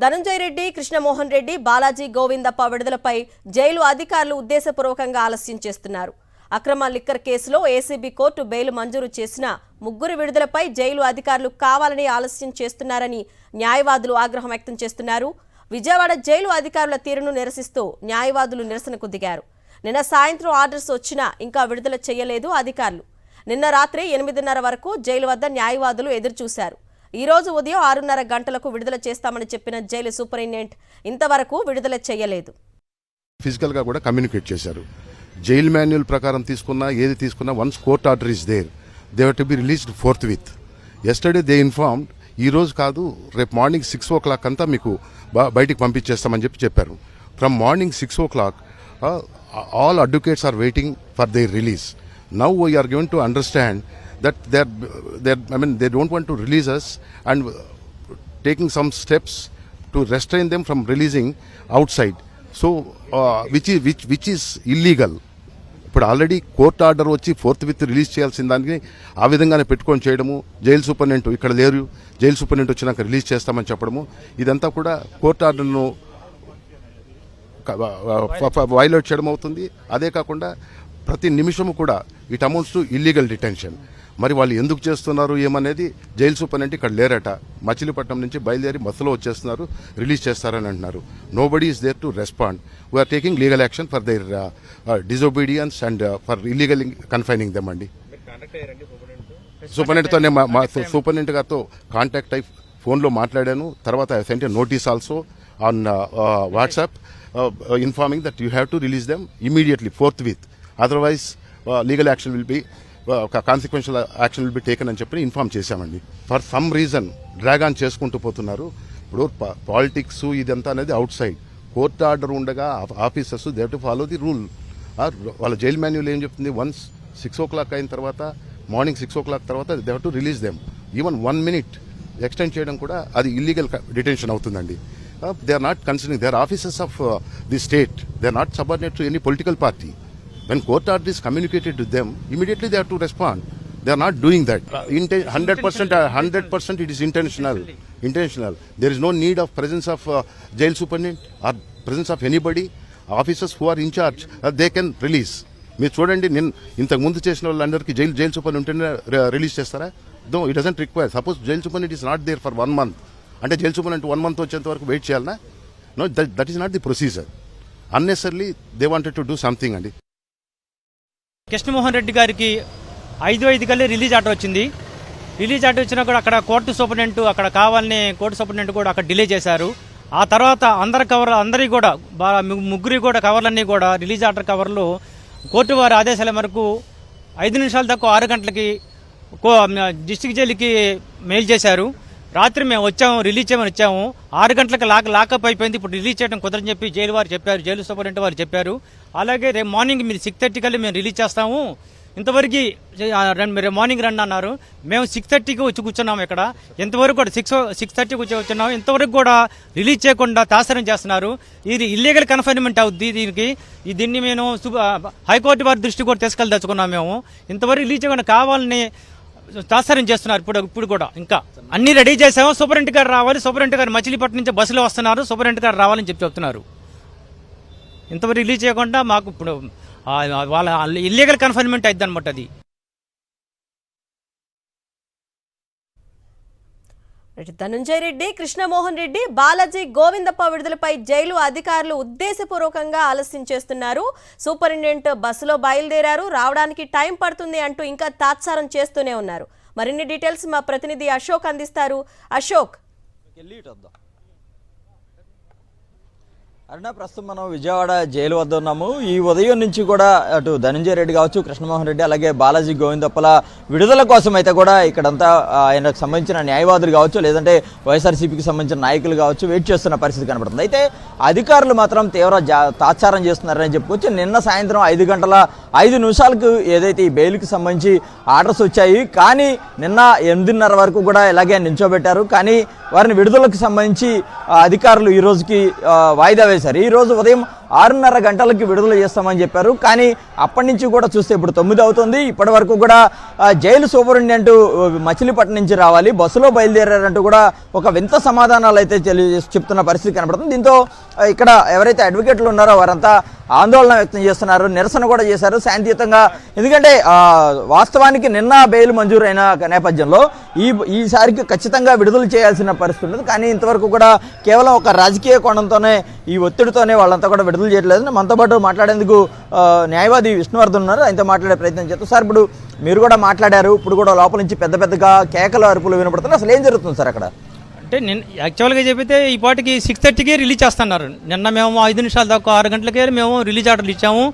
Dhananjaya Reddy, Krishnamohan Reddy, Balaji Govindappa విడుదలపై jail అధికారులు ఉద్దేశపూర్వకంగా ఆలస్యం చేస్తున్నారు. అక్రమ లిక్కర్ కేసులో ఏసీబీ కోర్టు బెయిల్ మంజూరు చేసిన ముగ్గురు విడుదలపై జైలు అధికారులు కావాలని ఆలస్యం చేస్తున్నారని న్యాయవాదులు ఆగ్రహం వ్యక్తం చేస్తున్నారు. విజయవాడ జైలు అధికారుల తీరును నిరసిస్తూ న్యాయవాదులు నిరసనకు దిగారు. నిన్న సాయంత్రం ఆర్డర్స్ వచ్చినా ఇంకా విడుదల చేయలేదు అధికారులు. నిన్న రాత్రి 8:30 వరకు జైలు వద్ద న్యాయవాదులు ఎదురుచూశారు. ఈ రోజు ఉదయం 6:30 గంటలకు విడుదల చేస్తామని చెప్పిన జైలు సూపరింటెండెంట్ ఇంతవరకు విడుదల చేయలేదు. ఫిజికల్ గా కూడా కమ్యూనికేట్ చేశారు. జైల్ మాన్యువల్ ప్రకారం తీసుకున్నా ఏది తీసుకున్నా once court order is there they have to be released forthwith. Yesterday they informed ఈ రోజు కాదు రేపు మార్నింగ్ 6 o'clock అంతా మీకు బయటికి పంపించేస్తామని చెప్పారు. From morning 6 o'clock all advocates are waiting for their release. Now we are going to understand that they don't want to release us and taking some steps to restrain them from releasing outside. So which is illegal. ఇప్పుడు already court order వచ్చి fourth with release చేయాల్సిన దానికి ఆ విధంగానే పెట్టుకొని చేయడము, jail superintendent ఇక్కడ లేరు, జైలు సూపరింటెండెంట్ వచ్చినాక రిలీజ్ చేస్తామని చెప్పడము, ఇదంతా కూడా కోర్ట్ ఆర్డర్ను వైలేట్ చేయడం అవుతుంది. అదే కాకుండా ప్రతి నిమిషము కూడా it amounts to illegal detention. మరి వాళ్ళు ఎందుకు చేస్తున్నారు ఏమనేది జైలు సూపరింటెండెంట్ ఇక్కడ లేరట, మచిలీపట్నం నుంచి బయలుదేరి బస్సులో వచ్చేస్తున్నారు, రిలీజ్ చేస్తారని అంటున్నారు. Nobody is there to respond. We're taking legal action for their disobedience and for illegal confining them అండి. సూపరింటెండెంట్ గారితో కాంటాక్ట్ అయి ఫోన్లో మాట్లాడాను. తర్వాత I sent a notice also on WhatsApp informing that you have to release them immediately forthwith, otherwise legal action will be consequential action will be taken అని చెప్పి inform చేశామండి. For some reason drag on చేసుకుంటూ పోతున్నారు. ఇప్పుడు politics ఇదంతా అనేది out side, court order ఉండగా officers they have to follow the rule. వాళ్ళ జైల్ మాన్యువల్ ఏం చెప్తుంది, వన్స్ 6 o'clock అయిన తర్వాత మార్నింగ్ 6 o'clock తర్వాత they have to release them. Even 1 minute extend చేయడం కూడా అది ఇల్లీగల్ డిటెన్షన్ అవుతుందండి. They are not considering, they are officers of the state, they are not subordinate to any political party. When court order is communicated to them, immediately they have to respond. They are not doing that. 100% it is intentional. There is no need of presence of jail superintendent or presence of anybody. Officers who are in charge, they can release. మీరు చూడండి, నేను ఇంతకు ముందు చేసిన వాళ్ళందరికీ jail superintendent release చేస్తారా? No, it doesn't require. Suppose jail superintendent is not there for 1 month. అంటే jail superintendent 1 month వచ్చేంత వరకు వెయిట్ చేయాలనా? No, that is not the procedure. Unnecessarily they wanted to do something అండి. కృష్ణమోహన్ రెడ్డి గారికి 5:05 కల్లా release order వచ్చింది. Release order వచ్చినా కూడా అక్కడ కోర్టు సూపరింటెండెంట్ అక్కడ కావాలని కోర్టు సూపరింటెండెంట్ కూడా అక్కడ డిలే చేశారు. ఆ తర్వాత అందరి కూడా ముగ్గురి కూడా కవర్లన్నీ కూడా రిలీజ్ ఆర్డర్ కవర్లు కోర్టు వారి ఆదేశాల మేరకు 5 నిమిషాల దాకా 6 గంటలకి డిస్ట్రిక్ట్ జైలుకి మెయిల్ చేశారు. రాత్రి మేము వచ్చాము, రిలీజ్ చేయమని వచ్చాము. 6 గంటలకు లాకప్ అయిపోయింది. ఇప్పుడు రిలీజ్ చేయడం కుదరని చెప్పి జైలు వారు చెప్పారు, జైలు సూపరింటెండెంట్ వారు చెప్పారు. అలాగే రేపు మార్నింగ్ మీరు 6:30 కల్లా మేము రిలీజ్ చేస్తాము, ఇంతవరకు రేపు మార్నింగ్ రండి అన్నారు. మేము 6:30కి వచ్చి కూర్చున్నాము. ఇక్కడ ఇంతవరకు కూడా 6:30కి వచ్చి కూర్చున్నాము. ఇంతవరకు కూడా రిలీజ్ చేయకుండా తాత్సారం చేస్తున్నారు. ఇది ఇల్లీగల్ కన్ఫైన్మెంట్ అవుద్ది. దీన్ని మేము హైకోర్టు వారి దృష్టి కూడా తీసుకెళ్ళదలుచుకున్నాము. మేము ఇంతవరకు రిలీజ్ చేయకుండా కావాలని తాత్సారం చేస్తున్నారు. ఇప్పుడు కూడా ఇంకా అన్ని రెడీ చేసాము. సూపరింటెండెంట్ గారు రావాలి, సూపరింటెండెంట్ గారు మచిలీపట్నం నుంచి బస్సులో వస్తున్నారు, సూపరింటెండెంట్ గారు రావాలని చెప్తున్నారు. ఇంతవరకు రిలీజ్ చేయకుండా మాకు ఇప్పుడు వాళ్ళ ఇల్లీగల్ కన్ఫైన్మెంట్ అయిద్ది అనమాట. అది ధనంజయ రెడ్డి, కృష్ణమోహన్ రెడ్డి, బాలాజీ గోవిందప్ప విడుదలపై జైలు అధికారులు ఉద్దేశపూర్వకంగా ఆలస్యం చేస్తున్నారు. సూపరింటెండెంట్ బస్సులో బయలుదేరారు, రావడానికి టైం పడుతుంది అంటూ ఇంకా తాత్సారం చేస్తూనే ఉన్నారు. మరిన్ని డీటెయిల్స్ మా ప్రతినిధి అశోక్ అందిస్తారు. అశోక్, అరుణ, ప్రస్తుతం మనం విజయవాడ జైలు వద్ద ఉన్నాము. ఈ ఉదయం నుంచి కూడా అటు ధనంజయ రెడ్డి కావచ్చు, కృష్ణమోహన్ రెడ్డి, అలాగే బాలాజీ గోవిందప్పల విడుదల కోసం అయితే కూడా ఇక్కడంతా ఆయనకు సంబంధించిన న్యాయవాదులు కావచ్చు, లేదంటే వైఎస్ఆర్సీపీకి సంబంధించిన నాయకులు కావచ్చు వెయిట్ చేస్తున్న పరిస్థితి కనబడుతుంది. అయితే అధికారులు మాత్రం తీవ్ర తాత్సారం చేస్తున్నారని చెప్పుకోవచ్చు. నిన్న సాయంత్రం 5:05 ఏదైతే ఈ బెయిల్కి సంబంధించి ఆర్డర్స్ వచ్చాయి, కానీ నిన్న 8:30 వరకు కూడా ఇలాగే నిల్చోబెట్టారు. కానీ వారిని విడుదలకు సంబంధించి అధికారులు ఈ రోజుకి వాయిదా వేశారు. ఈ రోజు ఉదయం 6:30 గంటలకి విడుదల చేస్తామని చెప్పారు. కానీ అప్పటి నుంచి కూడా చూస్తే ఇప్పుడు 9 అవుతుంది. ఇప్పటి వరకు కూడా జైలు సూపరింటెండెంట్ మచిలీపట్నం నుంచి రావాలి, బస్సులో బయలుదేరారంటూ కూడా ఒక వింత సమాధానాలు అయితే చెప్తున్న పరిస్థితి కనబడుతుంది. దీంతో ఇక్కడ ఎవరైతే అడ్వకేట్లు ఉన్నారో వారంతా ఆందోళన వ్యక్తం చేస్తున్నారు, నిరసన కూడా చేశారు శాంతియుతంగా. ఎందుకంటే వాస్తవానికి నిన్న బెయిల్ మంజూరైన నేపథ్యంలో ఈసారికి ఖచ్చితంగా విడుదల చేయాల్సిన పరిస్థితి ఉంది. కానీ ఇంతవరకు కూడా కేవలం ఒక రాజకీయ కోణంతోనే, ఈ ఒత్తిడితోనే వాళ్ళంతా కూడా విడుదల చేయట్లేదు. మనతో పాటు మాట్లాడేందుకు న్యాయవాది విష్ణువర్ధన్ ఉన్నారు, ఆయనతో మాట్లాడే ప్రయత్నం చేస్తాం. సార్, ఇప్పుడు మీరు కూడా మాట్లాడారు, ఇప్పుడు కూడా లోపల నుంచి పెద్ద పెద్దగా కేకలు అరుపులు వినపడుతున్నాయి. అసలు ఏం జరుగుతుంది సార్ అక్కడ? అంటే నేను యాక్చువల్గా చెప్పితే ఈ పాటికి 6:30కి రిలీజ్ చేస్తున్నారు. నిన్న మేము 5 నిమిషాల దాకా 6 గంటలకే మేము రిలీజ్ ఆర్డర్లు ఇచ్చాము.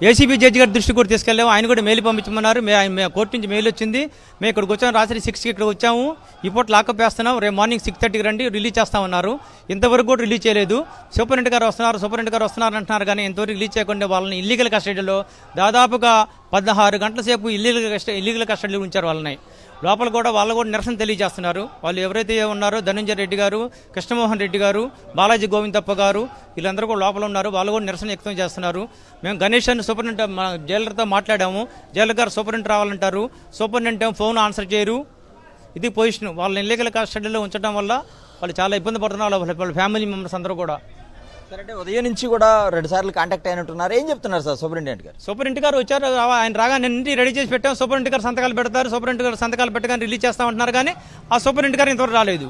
ఏసీబీ జడ్జి గారి దృష్టి కూడా తీసుకెళ్ళాము, ఆయన కూడా మెయిల్ పంపించమన్నారు. మేము కోర్టు నుంచి మెయిల్ వచ్చింది, మేము ఇక్కడికి వచ్చాము, రాత్రి 6కి ఇక్కడ వచ్చాము, ఈ పూట లాకప్ వేస్తున్నాం, రేపు మార్నింగ్ 6:30కి రండి రిలీజ్ చేస్తామన్నారు. ఇంతవరకు కూడా రిలీజ్ చేయలేదు. సూపరింటెండెంట్ గారు వస్తున్నారు అంటున్నారు, కానీ ఇంతవరకు రిలీజ్ చేయకుండా వాళ్ళని ఇల్లీగల్ కస్టడీలో దాదాపుగా 16 గంటల సేపు ఇల్లీగల్ కస్టడీలో ఉంచారు వాళ్ళని. లోపల కూడా వాళ్ళు కూడా నిరసన తెలియజేస్తున్నారు. వాళ్ళు ఎవరైతే ఉన్నారో ధనంజయ రెడ్డి గారు, కృష్ణమోహన్ రెడ్డి గారు, బాలాజీ గోవిందప్ప గారు, వీళ్ళందరూ కూడా లోపల ఉన్నారు. వాళ్ళు కూడా నిరసన వ్యక్తం చేస్తున్నారు. మేము గణేష్ అని సూపరింటెండెంట్ జైలర్తో మాట్లాడాము. జైలర్ గారు సూపరింటెండెంట్ రావాలంటారు, సూపరింటెండెంట్ ఫోన్ ఆన్సర్ చేయరు. ఇది పొజిషన్. వాళ్ళని ఇల్లీగల్ కస్టడీలో ఉంచడం వల్ల వాళ్ళు చాలా ఇబ్బంది పడుతున్నారు, వాళ్ళ ఫ్యామిలీ మెంబర్స్ అందరూ కూడా. సరే, అంటే ఉదయం నుంచి కూడా 2 సార్లు కాంటాక్ట్ అయినట్టున్నారు. ఏం చెప్తున్నారు సార్ సూపరింటెండెంట్ గారు? సూపరింటెండెంట్ గారు వచ్చారు, ఆయన రాగా నిన్న రెడీ చేసి పెట్టాం. సూపరింటెండెంట్ గారు సంతకాలు పెడతారు, సూపరింటెండెంట్ గారు సంతకాలు పెట్టగానే రిలీజ్ చేస్తామంటున్నారు. కానీ ఆ సూపరింటెండెంట్ గారు ఇంతవరకు రాలేదు.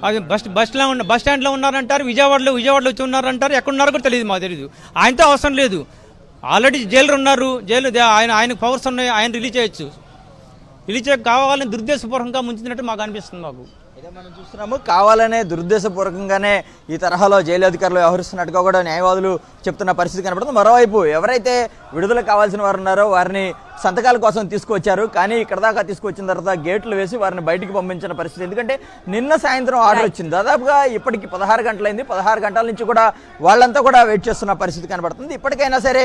అది బస్ స్టాండ్లో ఉన్నారంటారు, విజయవాడలో వచ్చి ఉన్నారంటారు, ఎక్కడున్నారో కూడా తెలియదు, మాకు తెలియదు. ఆయనతో అవసరం లేదు, ఆల్రెడీ జైలు ఉన్నారు, ఆయనకు పవర్స్ ఉన్నాయి, ఆయన రిలీజ్ చేయొచ్చు. రిలీజ్ కావాలని దురుద్దేశపూర్వకంగా ముంచినట్టు మాకు అనిపిస్తుంది. మాకు మనం చూస్తున్నాము, కావాలనే దురుద్దేశపూర్వకంగానే ఈ తరహాలో జైలు అధికారులు వ్యవహరిస్తున్నట్టుగా కూడా న్యాయవాదులు చెప్తున్న పరిస్థితి కనబడుతుంది. మరోవైపు ఎవరైతే విడుదల కావాల్సిన వారు ఉన్నారో వారిని సంతకాల కోసం తీసుకొచ్చారు, కానీ ఇక్కడ దాకా తీసుకొచ్చిన తర్వాత గేట్లు వేసి వారిని బయటికి పంపించిన పరిస్థితి. ఎందుకంటే నిన్న సాయంత్రం ఆర్డర్ వచ్చింది, దాదాపుగా ఇప్పటికి 16 గంటలైంది. 16 గంటల నుంచి కూడా వాళ్ళంతా కూడా వెయిట్ చేస్తున్న పరిస్థితి కనబడుతుంది. ఇప్పటికైనా సరే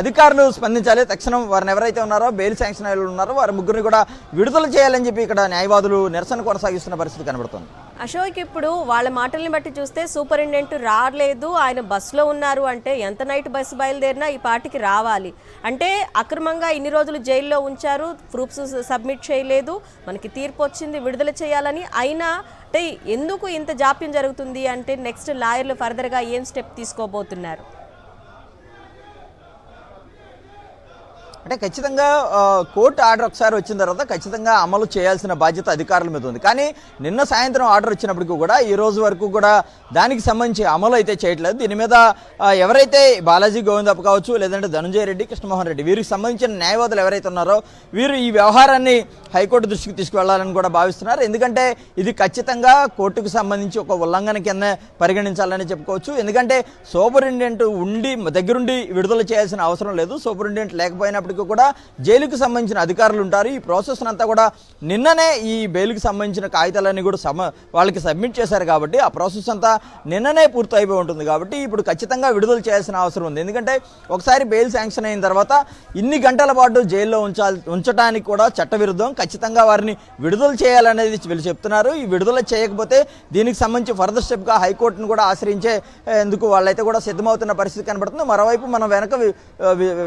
అధికారులు స్పందించాలి, తక్షణం వారిని ఎవరైతే ఉన్నారో బెయిల్ శాంక్షన్ అయ్యి ఉన్నారో వారి ముగ్గురిని కూడా విడుదల చేయాలని చెప్పి ఇక్కడ న్యాయవాదులు నిరసన కొనసాగిస్తున్న పరిస్థితి కనబడుతుంది. అశోక్, ఇప్పుడు వాళ్ళ మాటల్ని బట్టి చూస్తే సూపరింటెండెంట్ రాలేదు, ఆయన బస్సులో ఉన్నారు అంటే ఎంత నైట్ బస్సు బయలుదేరినా ఈ పార్టీకి రావాలి అంటే అక్రమంగా ఇన్ని రోజులు జైల్లో ఉంచారు, ప్రూఫ్స్ సబ్మిట్ చేయలేదు, మనకి తీర్పు వచ్చింది విడుదల చేయాలని. అయినా అంటే ఎందుకు ఇంత జాప్యం జరుగుతుంది అంటే నెక్స్ట్ లాయర్లు ఫర్దర్గా ఏం స్టెప్ తీసుకోబోతున్నారు? అంటే ఖచ్చితంగా కోర్టు ఆర్డర్ ఒకసారి వచ్చిన తర్వాత ఖచ్చితంగా అమలు చేయాల్సిన బాధ్యత అధికారుల మీద ఉంది. కానీ నిన్న సాయంత్రం ఆర్డర్ వచ్చినప్పటికీ కూడా ఈ రోజు వరకు కూడా దానికి సంబంధించి అమలు అయితే చేయట్లేదు. దీని మీద ఎవరైతే బాలాజీ గోవిందప్ప కావచ్చు, లేదంటే ధనంజయ రెడ్డి, కృష్ణమోహన్ రెడ్డి, వీరికి సంబంధించిన న్యాయవాదులు ఎవరైతే ఉన్నారో వీరు ఈ వ్యవహారాన్ని హైకోర్టు దృష్టికి తీసుకువెళ్లాలని కూడా భావిస్తున్నారు. ఎందుకంటే ఇది ఖచ్చితంగా కోర్టుకు సంబంధించి ఒక ఉల్లంఘన కింద పరిగణించాలని చెప్పుకోవచ్చు. ఎందుకంటే సూపరింటెండెంట్ దగ్గరుండి విడుదల చేయాల్సిన అవసరం లేదు. సూపరింటెండెంట్ లేకపోయినప్పటికీ కూడా జైలుకు సంబంధించిన అధికారులు ఉంటారు. ఈ ప్రాసెస్ అంతా కూడా నిన్ననే ఈ బెయిల్కి సంబంధించిన కాగితాలన్నీ కూడా వాళ్ళకి సబ్మిట్ చేశారు కాబట్టి ఆ ప్రాసెస్ అంతా నిన్ననే పూర్తి అయిపోయి ఉంటుంది. కాబట్టి ఇప్పుడు ఖచ్చితంగా విడుదల చేయాల్సిన అవసరం ఉంది. ఎందుకంటే ఒకసారి బెయిల్ శాంక్షన్ అయిన తర్వాత ఇన్ని గంటల పాటు జైల్లో ఉంచడానికి కూడా చట్టవిరుద్ధం. ఖచ్చితంగా వారిని విడుదల చేయాలనేది వీళ్ళు చెప్తున్నారు. ఈ విడుదల చేయకపోతే దీనికి సంబంధించి ఫర్దర్ స్టెప్గా హైకోర్టును కూడా ఆశ్రయించే ఎందుకు వాళ్ళైతే కూడా సిద్ధమవుతున్న పరిస్థితి కనబడుతుంది. మరోవైపు మనం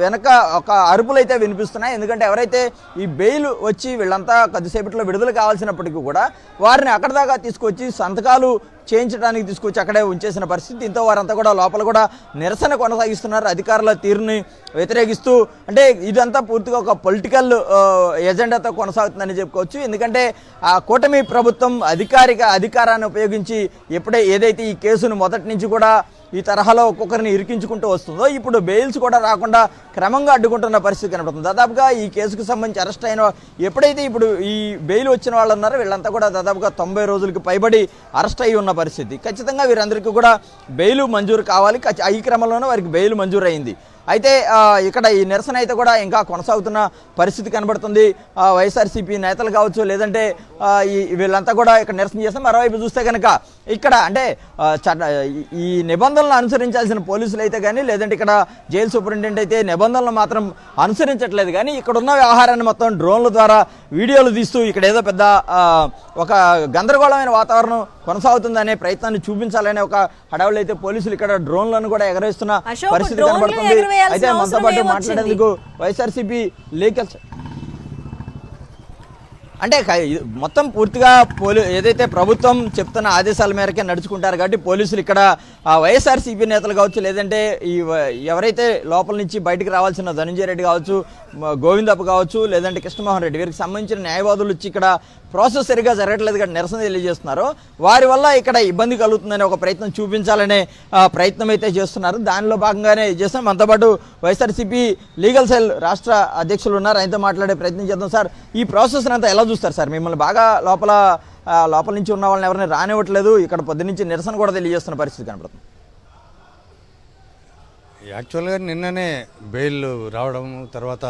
వెనక ఒక అరుపులు అయితే వినిపిస్తున్నాయి. ఎందుకంటే ఎవరైతే ఈ బెయిల్ వచ్చి వీళ్ళంతా కొద్దిసేపట్లో విడుదల కావాల్సినప్పటికీ కూడా వారిని అక్కడ దాకా తీసుకొచ్చి సంతకాలు చేయించడానికి తీసుకొచ్చి అక్కడే ఉంచేసిన పరిస్థితి. దీంతో వారంతా కూడా లోపల కూడా నిరసన కొనసాగిస్తున్నారు అధికారుల తీరుని వ్యతిరేకిస్తూ. అంటే ఇదంతా పూర్తిగా ఒక పొలిటికల్ ఎజెండాతో కొనసాగుతుందని చెప్పుకోవచ్చు. ఎందుకంటే ఆ కూటమి ప్రభుత్వం అధికారాన్ని ఉపయోగించి ఏదైతే ఈ కేసును మొదటి నుంచి కూడా ఈ తరహాలో ఒక్కొక్కరిని ఇరికించుకుంటూ వస్తుందో ఇప్పుడు బెయిల్స్ కూడా రాకుండా క్రమంగా అడ్డుకుంటున్న పరిస్థితి కనబడుతుంది. దాదాపుగా ఈ కేసుకు సంబంధించి అరెస్ట్ అయిన ఎప్పుడైతే ఇప్పుడు ఈ బెయిల్ వచ్చిన వాళ్ళు ఉన్నారో వీళ్ళంతా కూడా దాదాపుగా 90 రోజులకి పైబడి అరెస్ట్ అయి ఉన్న పరిస్థితి. ఖచ్చితంగా వీరందరికీ కూడా బెయిల్ మంజూరు కావాలి. ఈ క్రమంలోనే వారికి బెయిల్ మంజూరు అయింది. అయితే ఇక్కడ ఈ నిరసన అయితే కూడా ఇంకా కొనసాగుతున్న పరిస్థితి కనబడుతుంది. వైఎస్ఆర్సీపీ నేతలు కావచ్చు, లేదంటే వీళ్ళంతా కూడా ఇక్కడ నిరసన చేస్తాం. మరోవైపు చూస్తే కనుక ఇక్కడ అంటే ఈ నిబంధనలు అనుసరించాల్సిన పోలీసులు అయితే కానీ, లేదంటే ఇక్కడ జైలు సూపరింటెండెంట్ అయితే నిబంధనలు మాత్రం అనుసరించట్లేదు. కానీ ఇక్కడ ఉన్న వ్యవహారాన్ని మొత్తం డ్రోన్ల ద్వారా వీడియోలు తీస్తూ ఇక్కడ ఏదో పెద్ద ఒక గందరగోళమైన వాతావరణం కొనసాగుతుందనే ప్రయత్నాన్ని చూపించాలనే ఒక హడావులు అయితే పోలీసులు ఇక్కడ డ్రోన్లను కూడా ఎగరేస్తున్న పరిస్థితి కనబడుతుంది. అయితే మనతో పాటు మాట్లాడేందుకు వైఎస్ఆర్సీపీ లీగల్ అంటే మొత్తం పూర్తిగా ఏదైతే ప్రభుత్వం చెప్తున్న ఆదేశాల మేరకే నడుచుకుంటారు కాబట్టి పోలీసులు ఇక్కడ వైఎస్ఆర్సీపీ నేతలు కావచ్చు, లేదంటే ఎవరైతే లోపల నుంచి బయటకు రావాల్సిన ధనంజయ రెడ్డి కావచ్చు, గోవిందప్ప కావచ్చు, లేదంటే కృష్ణమోహన్ రెడ్డి, వీరికి సంబంధించిన న్యాయవాదులు వచ్చి ఇక్కడ ప్రాసెస్ సరిగా జరగట్లేదు ఇక్కడ నిరసన తెలియజేస్తున్నారు. వారి వల్ల ఇక్కడ ఇబ్బంది కలుగుతుందనే ఒక ప్రయత్నం చూపించాలనే ప్రయత్నం అయితే చేస్తున్నారు. దానిలో భాగంగానే చేస్తాం. మనతో పాటు వైఎస్ఆర్సీపీ లీగల్ సెల్ రాష్ట్ర అధ్యక్షులు ఉన్నారు, ఆయనతో మాట్లాడే ప్రయత్నం చేద్దాం. సార్, ఈ ప్రాసెస్ అంతా ఎలా చూస్తారు సార్? మిమ్మల్ని బాగా లోపల నుంచి ఉన్న వాళ్ళని ఎవరిని రానివ్వట్లేదు, ఇక్కడ పొద్దు నుంచి నిరసన కూడా తెలియజేస్తున్న పరిస్థితి కనబడుతుంది. యాక్చువల్గా నిన్ననే బెయిల్ రావడం, తర్వాత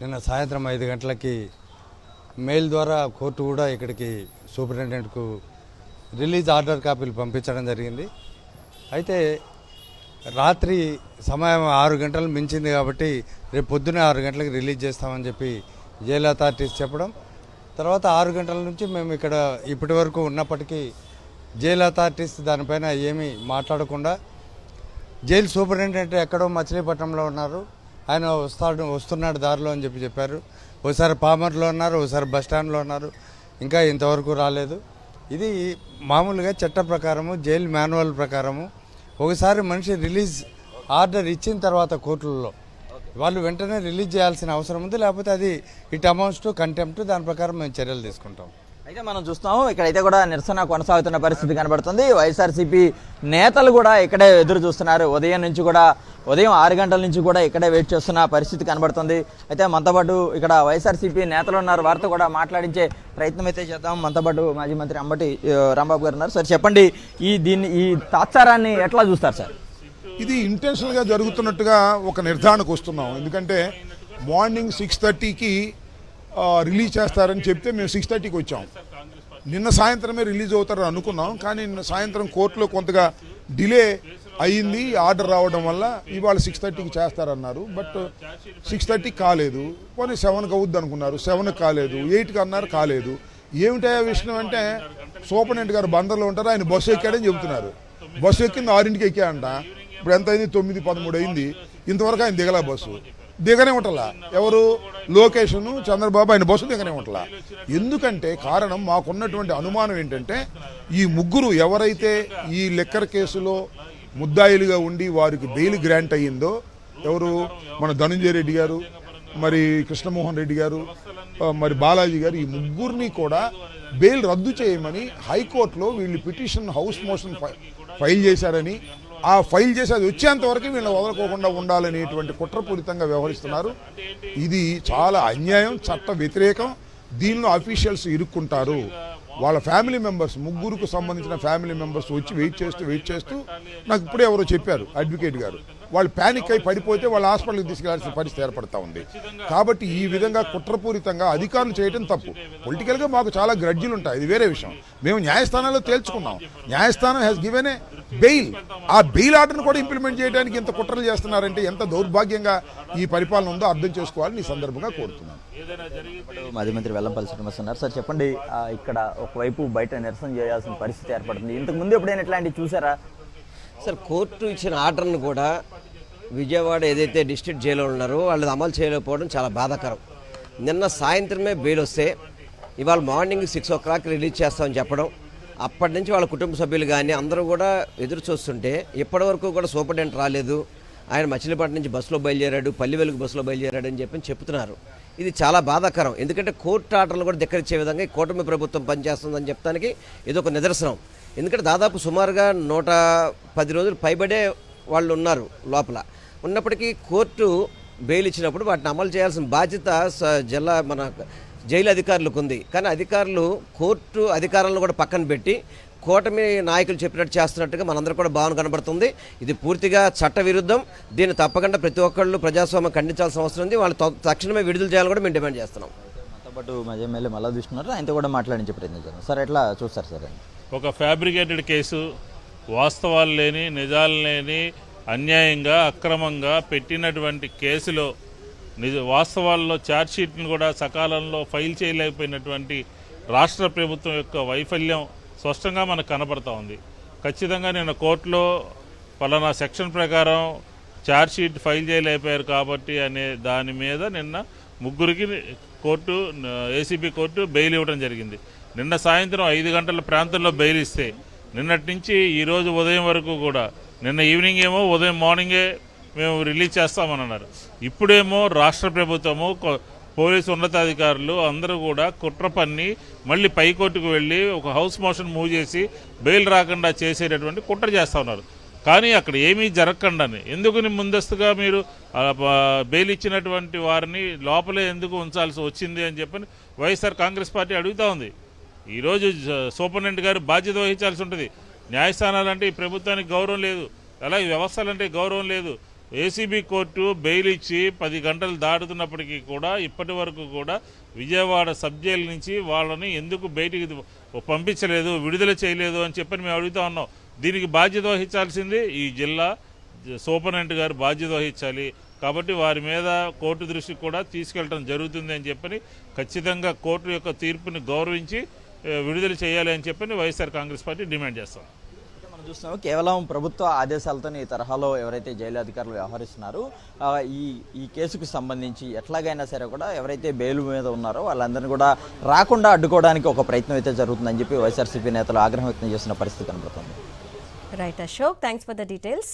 నిన్న సాయంత్రం 5 గంటలకి మెయిల్ ద్వారా కోర్టు కూడా ఇక్కడికి సూపరింటెండెంట్కు రిలీజ్ ఆర్డర్ కాపీలు పంపించడం జరిగింది. అయితే రాత్రి సమయం 6 గంటలు మించింది కాబట్టి రేపు పొద్దున్నే 6 గంటలకు రిలీజ్ చేస్తామని చెప్పి జైలు అథారిటీస్ చెప్పడం, తర్వాత 6 గంటల నుంచి మేము ఇక్కడ ఇప్పటి వరకు ఉన్నప్పటికీ జైలు అథారిటీస్ దానిపైన ఏమీ మాట్లాడకుండా, జైలు సూపరింటెండెంట్ ఎక్కడో మచిలీపట్నంలో ఉన్నారు, ఆయన వస్తున్నాడు దారిలో అని చెప్పారు. ఒకసారి పామర్లో ఉన్నారు, ఒకసారి బస్టాండ్లో ఉన్నారు, ఇంకా ఇంతవరకు రాలేదు. ఇది మామూలుగా చట్ట ప్రకారము, జైలు మాన్యువల్ ప్రకారము ఒకసారి మనిషి రిలీజ్ ఆర్డర్ ఇచ్చిన తర్వాత కోర్టులలో వాళ్ళు వెంటనే రిలీజ్ చేయాల్సిన అవసరం ఉంది. లేకపోతే అది ఇట్ అమౌంట్స్ టు కంటెంప్ట్, దాని ప్రకారం మేము చర్యలు తీసుకుంటాం. అయితే మనం చూస్తాము ఇక్కడైతే కూడా నిరసన కొనసాగుతున్న పరిస్థితి కనబడుతుంది. వైఎస్ఆర్సీపీ నేతలు కూడా ఇక్కడే ఎదురు చూస్తున్నారు. ఉదయం 6 గంటల నుంచి కూడా ఇక్కడే వెయిట్ చేస్తున్న పరిస్థితి కనబడుతుంది. అయితే మనతో పాటు ఇక్కడ వైఎస్ఆర్సీపీ నేతలు ఉన్నారు, వారితో కూడా మాట్లాడించే ప్రయత్నం అయితే చేద్దాం. మనతో పాటు మాజీ మంత్రి అంబటి రాంబాబు గారు ఉన్నారు. సార్, చెప్పండి, ఈ తాత్సారాన్ని ఎట్లా చూస్తారు సార్? ఇది ఇంటెన్షనల్గా జరుగుతున్నట్టుగా ఒక నిర్ధారణకు వస్తున్నాం. ఎందుకంటే మార్నింగ్ 6:30కి రిలీజ్ చేస్తారని చెప్తే మేము 6:30కి వచ్చాం. నిన్న సాయంత్రమే రిలీజ్ అవుతారని అనుకున్నాం, కానీ నిన్న సాయంత్రం కోర్టులో కొంతగా డిలే అయ్యింది. ఆర్డర్ రావడం వల్ల ఇవాళ 6:30కి చేస్తారన్నారు. బట్ 6:30 కాలేదు. పోనీ 7కి అవుద్ది అనుకున్నారు, 7కి కాలేదు, 8కి అన్నారు, కాలేదు. ఏమిటా విషయం అంటే సూపరింటెండెంట్ గారు బందర్లో ఉంటారు, ఆయన బస్సు ఎక్కాడని చెబుతున్నారు. బస్సు ఎక్కింది 6ంటికి ఎక్కాడంట. ఇప్పుడు ఎంత అయింది? 9:13 అయింది. ఇంతవరకు ఆయన దిగల బస్సు దిగనే ఉంటలా. ఎవరు? లోకేషన్, చంద్రబాబు ఆయన బస్సు దిగనే ఉంటలా. ఎందుకంటే కారణం, మాకున్నటువంటి అనుమానం ఏంటంటే ఈ ముగ్గురు ఎవరైతే ఈ లిక్కర్ కేసులో ముద్దాయిలుగా ఉండి వారికి బెయిల్ గ్రాంట్ అయ్యిందో, ఎవరు? మన ధనంజయ రెడ్డి గారు, మరి కృష్ణమోహన్ రెడ్డి గారు, మరి బాలాజీ గారు, ఈ ముగ్గురిని కూడా బెయిల్ రద్దు చేయమని హైకోర్టులో వీళ్ళు పిటిషన్ హౌస్ మోషన్ ఫైల్ చేశారని, ఆ ఫైల్ చేసి అది వచ్చేంత వరకు వీళ్ళని వదలకోకుండా ఉండాలనేటువంటి కుట్రపూరితంగా వ్యవహరిస్తున్నారు. ఇది చాలా అన్యాయం, చట్ట వ్యతిరేకం. దీనిలో అఫీషియల్స్ ఇరుక్కుంటారు. వాళ్ళ ఫ్యామిలీ మెంబర్స్, ముగ్గురుకు సంబంధించిన ఫ్యామిలీ మెంబర్స్ వచ్చి వెయిట్ చేస్తూ నాకు ఇప్పుడే ఎవరో చెప్పారు, అడ్వకేట్ గారు, వాళ్ళు ప్యానిక్ అయి పడిపోతే వాళ్ళ హాస్పిటల్కి తీసుకెళ్లాల్సిన పరిస్థితి ఏర్పడతా ఉంది. కాబట్టి ఈ విధంగా కుట్రపూరితంగా అధికారులు చేయడం తప్పు. పొలిటికల్గా మాకు చాలా గ్రడ్జులు ఉంటాయి, ఇది వేరే విషయం. మేము న్యాయస్థానాల్లో తేల్చుకున్నాం. న్యాయస్థానం హ్యాస్ గివెన్ ఏ బెయిల్. ఆ బెయిల్ ఆర్డర్ను కూడా ఇంప్లిమెంట్ చేయడానికి ఇంత కుట్రలు చేస్తున్నారంటే ఎంత దౌర్భాగ్యంగా ఈ పరిపాలన ఉందో అర్థం చేసుకోవాలని ఈ సందర్భంగా కోరుతున్నాను. మాజీ మంత్రి వెల్లంపల్లి శ్రీనివాస్ ఉన్నారు. సార్, చెప్పండి, ఇక్కడ ఒకవైపు బయట నిరసన చేయాల్సిన పరిస్థితి ఏర్పడుతుంది. ఇంతకు ముందు ఎప్పుడైనా ఇట్లాంటివి చూసారా? సార్, కోర్టు ఇచ్చిన ఆర్డర్ను కూడా విజయవాడ ఏదైతే డిస్ట్రిక్ట్ జైల్లో ఉన్నారో వాళ్ళు అమలు చేయలేకపోవడం చాలా బాధాకరం. నిన్న సాయంత్రమే బెయిల్ వస్తే ఇవాళ మార్నింగ్ 6 o'clock రిలీజ్ చేస్తామని చెప్పడం, అప్పటి నుంచి వాళ్ళ కుటుంబ సభ్యులు కానీ అందరూ కూడా ఎదురు చూస్తుంటే ఇప్పటివరకు కూడా సూపరింటెండెంట్ రాలేదు. ఆయన మచిలీపట్నం నుంచి బస్సులో బయలుదేరాడు, పల్లి వెలుగు బస్సులో బయలుదేరాడు అని చెప్తున్నారు. ఇది చాలా బాధాకరం. ఎందుకంటే కోర్టు ఆర్డర్లు కూడా ధిక్కరించే విధంగా ఈ కూటమి ప్రభుత్వం పనిచేస్తుందని చెప్పడానికి ఇది ఒక నిదర్శనం. ఎందుకంటే దాదాపు సుమారుగా 110 రోజులు పైబడే వాళ్ళు ఉన్నారు లోపల. ఉన్నప్పటికీ కోర్టు బెయిల్ ఇచ్చినప్పుడు వాటిని అమలు చేయాల్సిన బాధ్యత జైలు అధికారులకు ఉంది. కానీ అధికారులు కోర్టు అధికారులను కూడా పక్కన పెట్టి కూటమి నాయకులు చెప్పినట్టు చేస్తున్నట్టుగా మనందరూ కూడా భావన కనబడుతుంది. ఇది పూర్తిగా చట్ట విరుద్ధం. దీన్ని తప్పకుండా ప్రతి ఒక్కళ్ళు ప్రజాస్వామ్యం ఖండించాల్సిన అవసరం ఉంది. వాళ్ళు తక్షణమే విడుదల చేయాలని కూడా మేము డిమాండ్ చేస్తున్నాం. మనతో పాటు మాజీ ఎమ్మెల్యే మల్లా చూస్తున్నారు, ఆయనతో కూడా మాట్లాడించే ప్రయత్నం చేద్దాం. సార్ ఎట్లా చూస్తారు సార్? ఒక ఫ్యాబ్రికేటెడ్ కేసు, వాస్తవాలు లేని, నిజాలు లేని, అన్యాయంగా అక్రమంగా పెట్టినటువంటి కేసులో వాస్తవాల్లో ఛార్జ్షీట్ను కూడా సకాలంలో ఫైల్ చేయలేకపోయినటువంటి రాష్ట్ర ప్రభుత్వం యొక్క వైఫల్యం స్పష్టంగా మనకు కనబడతా ఉంది. ఖచ్చితంగా నిన్న కోర్టులో పలానా సెక్షన్ ప్రకారం ఛార్జ్షీట్ ఫైల్ చేయలేకపోయారు కాబట్టి అనే దాని మీద నిన్న ముగ్గురికి కోర్టు, ఏసీబీ కోర్టు బెయిల్ ఇవ్వడం జరిగింది. నిన్న సాయంత్రం 5 గంటల ప్రాంతంలో బెయిల్ ఇస్తే నిన్నటి నుంచి ఈరోజు ఉదయం వరకు కూడా, నిన్న ఈవినింగ్ ఏమో ఉదయం మార్నింగే మేము రిలీజ్ చేస్తామని అన్నారు. ఇప్పుడేమో రాష్ట్ర ప్రభుత్వము, పోలీసు ఉన్నతాధికారులు అందరూ కూడా కుట్ర పన్ని మళ్ళీ పైకోర్టుకు వెళ్ళి ఒక హౌస్ మోషన్ మూవ్ చేసి బెయిల్ రాకుండా చేసేటటువంటి కుట్ర చేస్తూ ఉన్నారు. కానీ అక్కడ ఏమీ జరగకుండానే ఎందుకు ముందస్తుగా మీరు బెయిల్ ఇచ్చినటువంటి వారిని లోపలే ఎందుకు ఉంచాల్సి వచ్చింది అని చెప్పని వైఎస్ఆర్ కాంగ్రెస్ పార్టీ అడుగుతూ ఉంది. ఈరోజు సూపరింటెండెంట్ గారు బాధ్యత వహించాల్సి ఉంటుంది. న్యాయస్థానాలంటే ఈ ప్రభుత్వానికి గౌరవం లేదు, అలాగే వ్యవస్థలంటే గౌరవం లేదు. ఏసీబీ కోర్టు బెయిల్ ఇచ్చి 10 గంటలు దాటుతున్నప్పటికీ కూడా ఇప్పటి వరకు కూడా విజయవాడ సబ్ జైలు నుంచి వాళ్ళని ఎందుకు బయటికి పంపించలేదు, విడుదల చేయలేదు అని చెప్పని మేము అడుగుతా ఉన్నాం. దీనికి బాధ్యత వహించాల్సింది ఈ జిల్లా సూపరింటెండెంట్ గారు బాధ్యత వహించాలి. కాబట్టి వారి మీద కోర్టు దృష్టికి కూడా తీసుకెళ్ళడం జరుగుతుంది అని చెప్పని, ఖచ్చితంగా కోర్టు యొక్క తీర్పుని గౌరవించి విడుదల చేయాలి అని చెప్పని వైఎస్ఆర్ కాంగ్రెస్ పార్టీ డిమాండ్ చేస్తాం. మనం చూస్తున్నాం కేవలం ప్రభుత్వ ఆదేశాలతో ఈ తరహాలో ఎవరైతే జైలు అధికారులు వ్యవహరిస్తున్నారో ఈ కేసుకు సంబంధించి ఎట్లాగైనా సరే కూడా ఎవరైతే బెయిల్ మీద ఉన్నారో వాళ్ళందరినీ కూడా రాకుండా అడ్డుకోవడానికి ఒక ప్రయత్నం అయితే జరుగుతుందని చెప్పి వైఎస్ఆర్సీపీ నేతలు ఆగ్రహం వ్యక్తం చేస్తున్న పరిస్థితి కనబడుతుంది. Right Ashok, thanks for the details.